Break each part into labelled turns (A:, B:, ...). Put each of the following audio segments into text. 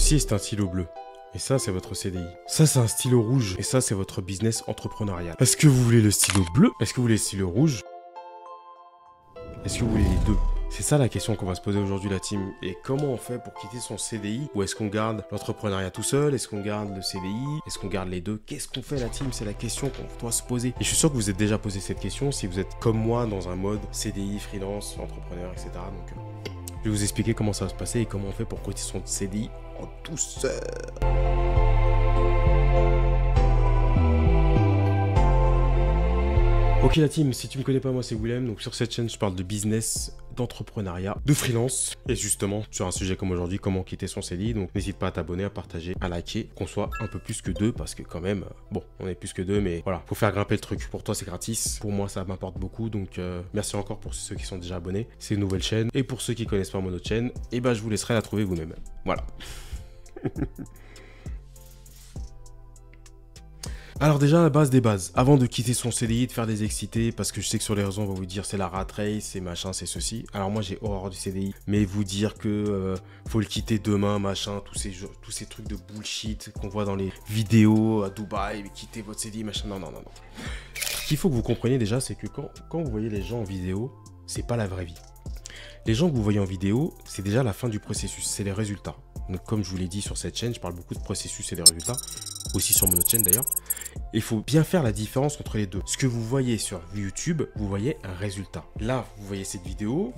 A: Ceci est un stylo bleu. Et ça, c'est votre CDI. Ça, c'est un stylo rouge. Et ça, c'est votre business entrepreneurial. Est-ce que vous voulez le stylo bleu? Est-ce que vous voulez le stylo rouge? Est-ce que vous voulez les deux? C'est ça la question qu'on va se poser aujourd'hui, la team. Et comment on fait pour quitter son CDI? Ou est-ce qu'on garde l'entrepreneuriat tout seul? Est-ce qu'on garde le CDI? Est-ce qu'on garde les deux? Qu'est-ce qu'on fait, la team? C'est la question qu'on doit se poser. Et je suis sûr que vous êtes déjà posé cette question si vous êtes comme moi dans un mode CDI, freelance, entrepreneur, etc. Donc, je vais vous expliquer comment ça va se passer et comment on fait pour quitter son CDI en douceur. Ok la team, si tu me connais pas, moi c'est Willem. Donc sur cette chaîne, je parle de business, d'entrepreneuriat, de freelance. Et justement, sur un sujet comme aujourd'hui, comment quitter son CDI. Donc n'hésite pas à t'abonner, à partager, à liker. Qu'on soit un peu plus que deux parce que quand même, bon, on est plus que deux. Mais voilà, faut faire grimper le truc. Pour toi, c'est gratis. Pour moi, ça m'apporte beaucoup. Donc merci encore pour ceux qui sont déjà abonnés. C'est une nouvelle chaîne. Et pour ceux qui connaissent pas mon autre chaîne, et ben je vous laisserai la trouver vous-même. Voilà. Alors déjà, la base des bases, avant de quitter son CDI, de faire des excités, parce que je sais que sur les réseaux, on va vous dire c'est la rat race, c'est machin, c'est ceci. Alors moi, j'ai horreur du CDI, mais vous dire que faut le quitter demain, machin, tous ces trucs de bullshit qu'on voit dans les vidéos à Dubaï, quitter votre CDI, machin, non. Ce qu'il faut que vous compreniez déjà, c'est que quand vous voyez les gens en vidéo, c'est pas la vraie vie. Les gens que vous voyez en vidéo, c'est déjà la fin du processus, c'est les résultats. Donc comme je vous l'ai dit sur cette chaîne, je parle beaucoup de processus et des résultats, aussi sur mon autre chaîne d'ailleurs. Il faut bien faire la différence entre les deux. Ce que vous voyez sur YouTube, vous voyez un résultat. Là, vous voyez cette vidéo,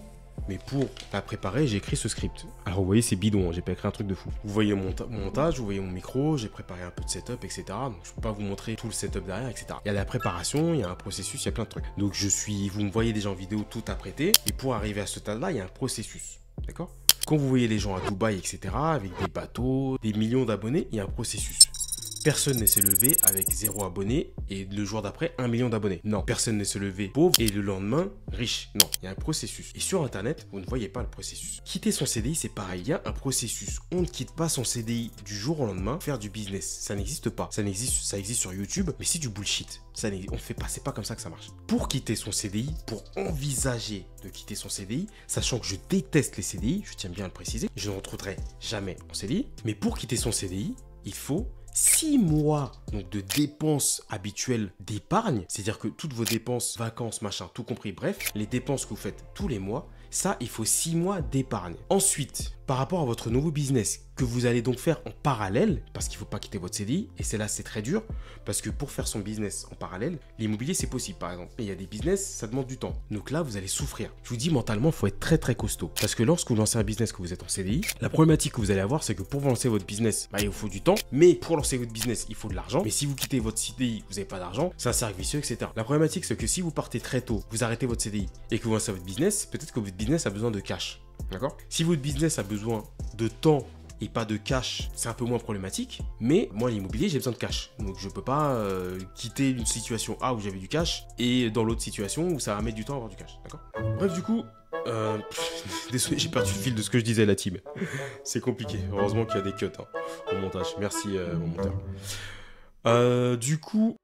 A: mais pour la préparer, j'ai écrit ce script. Alors vous voyez, c'est bidon, j'ai pas écrit un truc de fou. Vous voyez mon montage, vous voyez mon micro, j'ai préparé un peu de setup, etc. Donc je peux pas vous montrer tout le setup derrière, etc. Il y a la préparation, il y a un processus, il y a plein de trucs. Donc vous me voyez déjà en vidéo tout apprêté, et pour arriver à ce stade-là, il y a un processus. D'accord? Quand vous voyez les gens à Dubaï, etc., avec des bateaux, des millions d'abonnés, il y a un processus. Personne ne s'est levé avec 0 abonné et le jour d'après 1 million d'abonnés. Non, personne ne s'est levé pauvre et le lendemain riche. Non, il y a un processus. Et sur internet, vous ne voyez pas le processus. Quitter son CDI, c'est pareil, il y a un processus. On ne quitte pas son CDI du jour au lendemain faire du business. Ça n'existe pas. Ça existe sur YouTube, mais c'est du bullshit. On fait pas, c'est pas comme ça que ça marche. Pour quitter son CDI, pour envisager de quitter son CDI, sachant que je déteste les CDI, je tiens bien à le préciser, je ne retournerai jamais en CDI, mais pour quitter son CDI, il faut 6 mois donc de dépenses habituelles d'épargne, c'est-à-dire que toutes vos dépenses, vacances, machin, tout compris, bref, les dépenses que vous faites tous les mois, ça, il faut 6 mois d'épargne. Ensuite, par rapport à votre nouveau business que vous allez donc faire en parallèle, parce qu'il ne faut pas quitter votre CDI, et c'est là c'est très dur, parce que pour faire son business en parallèle, l'immobilier c'est possible par exemple, mais il y a des business, ça demande du temps. Donc là, vous allez souffrir. Je vous dis mentalement, il faut être très costaud, parce que lorsque vous lancez un business que vous êtes en CDI, la problématique que vous allez avoir, c'est que pour lancer votre business, il vous faut du temps, mais pour lancer votre business, il faut de l'argent, mais si vous quittez votre CDI, vous n'avez pas d'argent, c'est un cercle vicieux, etc. La problématique, c'est que si vous partez très tôt, vous arrêtez votre CDI et que vous lancez votre business, peut-être que votre business a besoin de cash. D'accord? Si votre business a besoin de temps et pas de cash, c'est un peu moins problématique. Mais moi, l'immobilier, j'ai besoin de cash. Donc, je peux pas quitter une situation A où j'avais du cash et dans l'autre situation où ça va mettre du temps à avoir du cash. D'accord? Bref, du coup, désolé, j'ai perdu le fil de ce que je disais, la team. C'est compliqué. Heureusement qu'il y a des cuts au montage. Merci, mon monteur. Du coup,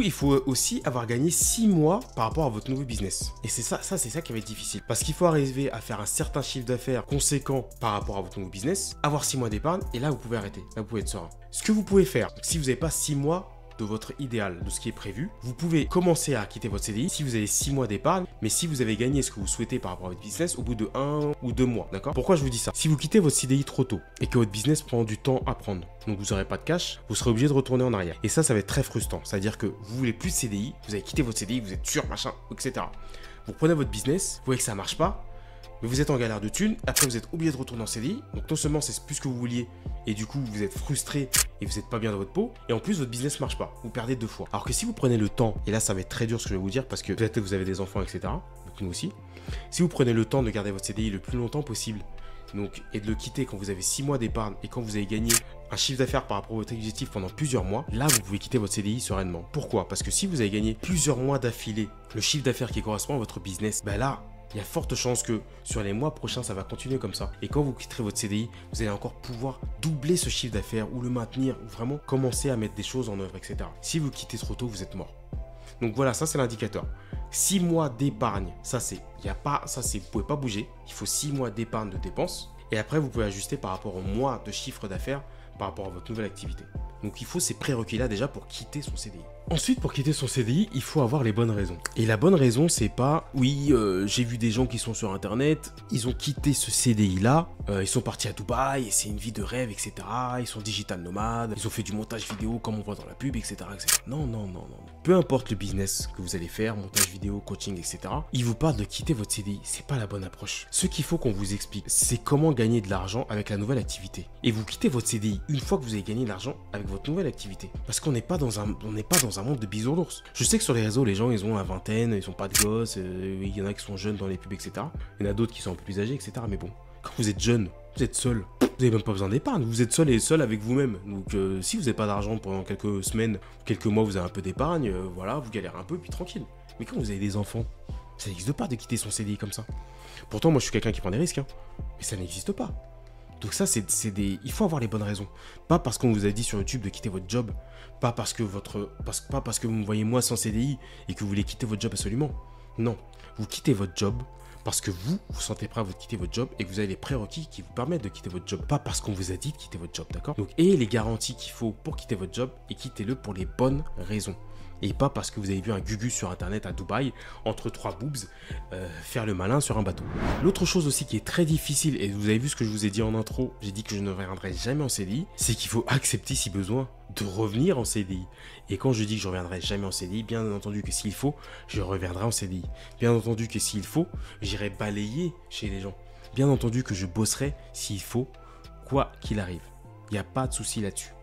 A: il faut aussi avoir gagné 6 mois par rapport à votre nouveau business. Et c'est ça qui va être difficile. Parce qu'il faut arriver à faire un certain chiffre d'affaires conséquent par rapport à votre nouveau business, avoir 6 mois d'épargne, et là, vous pouvez arrêter. Là, vous pouvez être serein. Ce que vous pouvez faire, si vous n'avez pas 6 mois de votre idéal, de ce qui est prévu, vous pouvez commencer à quitter votre CDI si vous avez 6 mois d'épargne, mais si vous avez gagné ce que vous souhaitez par rapport à votre business au bout de 1 ou 2 mois, d'accord? Pourquoi je vous dis ça? Si vous quittez votre CDI trop tôt et que votre business prend du temps à prendre, donc vous n'aurez pas de cash, vous serez obligé de retourner en arrière. Et ça va être très frustrant. C'est-à-dire que vous voulez plus de CDI, vous avez quitté votre CDI, vous êtes sûr, machin, etc. Vous prenez votre business, vous voyez que ça marche pas, mais vous êtes en galère de thunes, après vous êtes obligé de retourner en CDI, donc non seulement c'est plus ce que vous vouliez, et du coup vous êtes frustré et vous n'êtes pas bien dans votre peau, et en plus votre business marche pas, vous perdez 2 fois. Alors que si vous prenez le temps, et là ça va être très dur ce que je vais vous dire, parce que peut-être que vous avez des enfants, etc., donc nous aussi, si vous prenez le temps de garder votre CDI le plus longtemps possible, donc, et de le quitter quand vous avez 6 mois d'épargne, et quand vous avez gagné un chiffre d'affaires par rapport à votre objectif pendant plusieurs mois, là vous pouvez quitter votre CDI sereinement. Pourquoi? Parce que si vous avez gagné plusieurs mois d'affilée le chiffre d'affaires qui correspond à votre business, là, il y a forte chance que sur les mois prochains, ça va continuer comme ça. Et quand vous quitterez votre CDI, vous allez encore pouvoir doubler ce chiffre d'affaires ou le maintenir, ou vraiment commencer à mettre des choses en œuvre, etc. Si vous quittez trop tôt, vous êtes mort. Donc voilà, ça c'est l'indicateur. 6 mois d'épargne, vous pouvez pas bouger. Il faut 6 mois d'épargne de dépenses. Et après, vous pouvez ajuster par rapport au mois de chiffre d'affaires par rapport à votre nouvelle activité. Donc il faut ces prérequis-là déjà pour quitter son CDI. Ensuite, pour quitter son CDI, il faut avoir les bonnes raisons. Et la bonne raison, c'est pas, oui, j'ai vu des gens qui sont sur Internet, ils ont quitté ce CDI-là, ils sont partis à Dubaï, et c'est une vie de rêve, etc. Ils sont digital nomades, ils ont fait du montage vidéo comme on voit dans la pub, etc. etc. Non, non, non, non. Peu importe le business que vous allez faire, montage vidéo, coaching, etc. Il vous parle de quitter votre CDI, c'est pas la bonne approche. Ce qu'il faut qu'on vous explique, c'est comment gagner de l'argent avec la nouvelle activité. Et vous quittez votre CDI une fois que vous avez gagné de l'argent avec votre nouvelle activité. Parce qu'on n'est pas dans un monde de bisounours. Je sais que sur les réseaux, les gens, ils ont la vingtaine, ils ont pas de gosses, il y en a qui sont jeunes dans les pubs, etc. Il y en a d'autres qui sont un peu plus âgés, etc. Mais bon, quand vous êtes jeune, vous êtes seul. Vous n'avez même pas besoin d'épargne, vous êtes seul et seul avec vous-même. Donc si vous n'avez pas d'argent pendant quelques semaines, quelques mois, vous avez un peu d'épargne, voilà, vous galérez un peu, puis tranquille. Mais quand vous avez des enfants, ça n'existe pas de quitter son CDI comme ça. Pourtant, moi, je suis quelqu'un qui prend des risques, hein, mais ça n'existe pas. Donc ça, il faut avoir les bonnes raisons. Pas parce qu'on vous a dit sur YouTube de quitter votre job, pas parce que vous me voyez moi sans CDI et que vous voulez quitter votre job absolument. Non, vous quittez votre job parce que vous sentez prêt à quitter votre job et que vous avez les prérequis qui vous permettent de quitter votre job. Pas parce qu'on vous a dit de quitter votre job, d'accord? Donc, ayez les garanties qu'il faut pour quitter votre job et quittez-le pour les bonnes raisons. Et pas parce que vous avez vu un gugus sur internet à Dubaï, entre trois boobs, faire le malin sur un bateau. L'autre chose aussi qui est très difficile, et vous avez vu ce que je vous ai dit en intro, j'ai dit que je ne reviendrai jamais en CDI, c'est qu'il faut accepter si besoin de revenir en CDI. Et quand je dis que je ne reviendrai jamais en CDI, bien entendu que s'il faut, je reviendrai en CDI. Bien entendu que s'il faut, j'irai balayer chez les gens. Bien entendu que je bosserai s'il faut, quoi qu'il arrive. Il n'y a pas de souci là-dessus.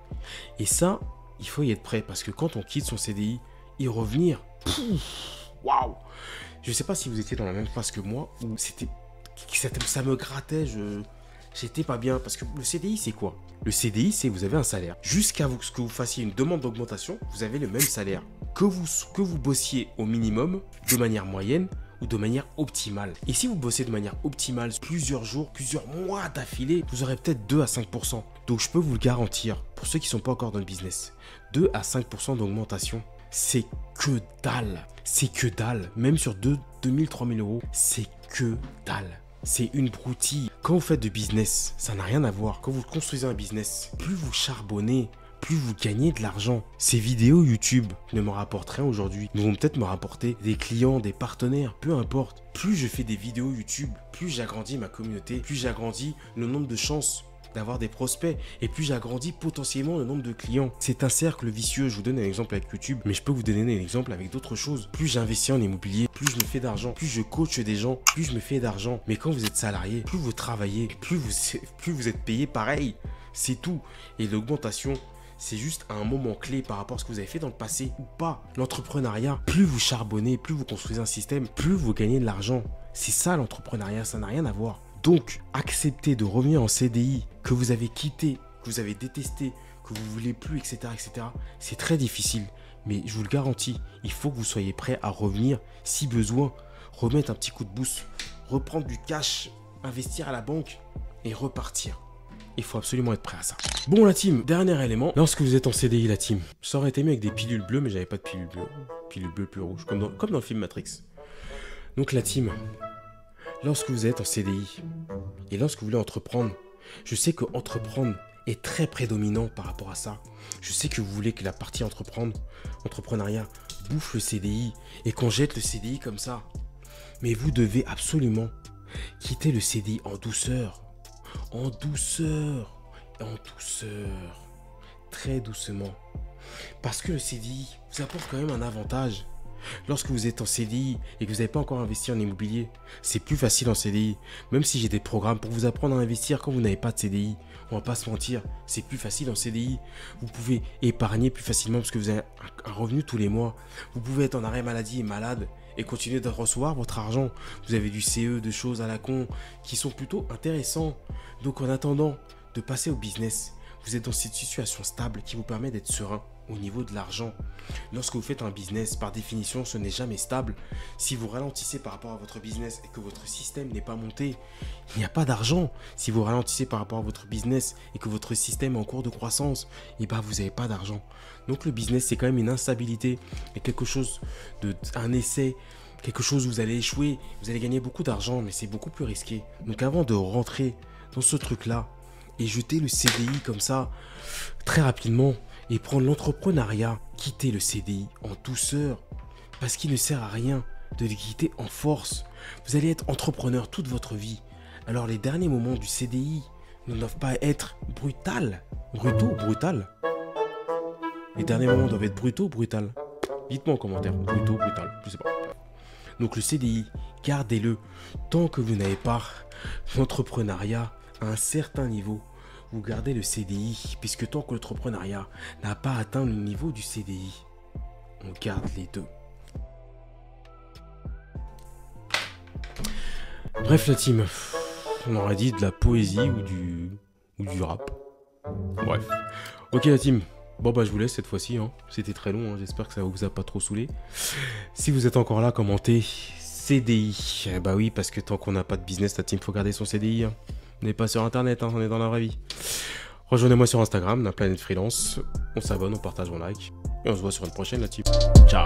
A: Et ça, il faut y être prêt parce que quand on quitte son CDI, y revenir, waouh! Je sais pas si vous étiez dans la même phase que moi où ça me grattait, j'étais pas bien parce que le CDI c'est quoi? Le CDI c'est vous avez un salaire. Jusqu'à ce que vous fassiez une demande d'augmentation, vous avez le même salaire. Que vous bossiez au minimum, de manière moyenne ou de manière optimale. Et si vous bossez de manière optimale plusieurs jours, plusieurs mois d'affilée, vous aurez peut-être 2 à 5%. Donc je peux vous le garantir, pour ceux qui ne sont pas encore dans le business, 2 à 5% d'augmentation, c'est que dalle. C'est que dalle. Même sur 2000, 3000 euros, c'est que dalle. C'est une broutille. Quand vous faites du business, ça n'a rien à voir. Quand vous construisez un business, plus vous charbonnez, plus vous gagnez de l'argent. Ces vidéos YouTube ne me rapportent rien aujourd'hui. Ils vont peut-être me rapporter des clients, des partenaires, peu importe. Plus je fais des vidéos YouTube, plus j'agrandis ma communauté, plus j'agrandis le nombre de chances d'avoir des prospects et plus j'agrandis potentiellement le nombre de clients. C'est un cercle vicieux. Je vous donne un exemple avec YouTube, mais je peux vous donner un exemple avec d'autres choses. Plus j'investis en immobilier, plus je me fais d'argent. Plus je coach des gens, plus je me fais d'argent. Mais quand vous êtes salarié, plus vous travaillez, plus vous êtes payé pareil. C'est tout. Et l'augmentation, c'est juste un moment clé par rapport à ce que vous avez fait dans le passé ou pas. L'entrepreneuriat, plus vous charbonnez, plus vous construisez un système, plus vous gagnez de l'argent. C'est ça l'entrepreneuriat, ça n'a rien à voir. Donc, accepter de revenir en CDI que vous avez quitté, que vous avez détesté, que vous ne voulez plus, etc., etc., c'est très difficile. Mais je vous le garantis, il faut que vous soyez prêt à revenir si besoin, remettre un petit coup de boost, reprendre du cash, investir à la banque et repartir. Il faut absolument être prêt à ça. Bon la team, dernier élément, lorsque vous êtes en CDI la team, ça aurait été mieux avec des pilules bleues, mais j'avais pas de pilules bleues. Pilules bleues plus rouges, comme dans le film Matrix. Donc la team, lorsque vous êtes en CDI et lorsque vous voulez entreprendre, je sais que entreprendre est très prédominant par rapport à ça. Je sais que vous voulez que la partie entrepreneuriat bouffe le CDI et qu'on jette le CDI comme ça. Mais vous devez absolument quitter le CDI en douceur. En douceur. En douceur. Très doucement. Parce que le CDI vous apporte quand même un avantage. Lorsque vous êtes en CDI et que vous n'avez pas encore investi en immobilier, c'est plus facile en CDI. Même si j'ai des programmes pour vous apprendre à investir quand vous n'avez pas de CDI, on va pas se mentir, c'est plus facile en CDI. Vous pouvez épargner plus facilement parce que vous avez un revenu tous les mois. Vous pouvez être en arrêt maladie et malade et continuer de recevoir votre argent. Vous avez du CE, de choses à la con qui sont plutôt intéressants. Donc en attendant de passer au business, vous êtes dans cette situation stable qui vous permet d'être serein au niveau de l'argent. Lorsque vous faites un business, par définition, ce n'est jamais stable. Si vous ralentissez par rapport à votre business et que votre système n'est pas monté, il n'y a pas d'argent. Si vous ralentissez par rapport à votre business et que votre système est en cours de croissance, et ben vous n'avez pas d'argent. Donc le business, c'est quand même une instabilité et quelque chose un essai, quelque chose où vous allez échouer, vous allez gagner beaucoup d'argent, mais c'est beaucoup plus risqué. Donc avant de rentrer dans ce truc-là et jeter le CDI comme ça, très rapidement, et prendre l'entrepreneuriat, quitter le CDI en douceur, parce qu'il ne sert à rien de le quitter en force. Vous allez être entrepreneur toute votre vie. Alors les derniers moments du CDI ne doivent pas être brutal. Les derniers moments doivent être brutal. Dites-moi en commentaire, brutal, je sais pas. Donc le CDI, gardez-le tant que vous n'avez pas l'entrepreneuriat à un certain niveau. Vous gardez le CDI, puisque tant que l'entrepreneuriat n'a pas atteint le niveau du CDI, on garde les deux. Bref la team, on aurait dit de la poésie ou du rap. Bref. Ok la team, bon bah je vous laisse cette fois-ci, hein. C'était très long, hein. J'espère que ça vous a pas trop saoulé. Si vous êtes encore là, commentez CDI. Bah oui, parce que tant qu'on n'a pas de business, la team, faut garder son CDI. Hein. On n'est pas sur internet, hein, on est dans la vraie vie. Rejoignez-moi sur Instagram, la planète freelance. On s'abonne, on partage, on like. Et on se voit sur une prochaine la team. Ciao.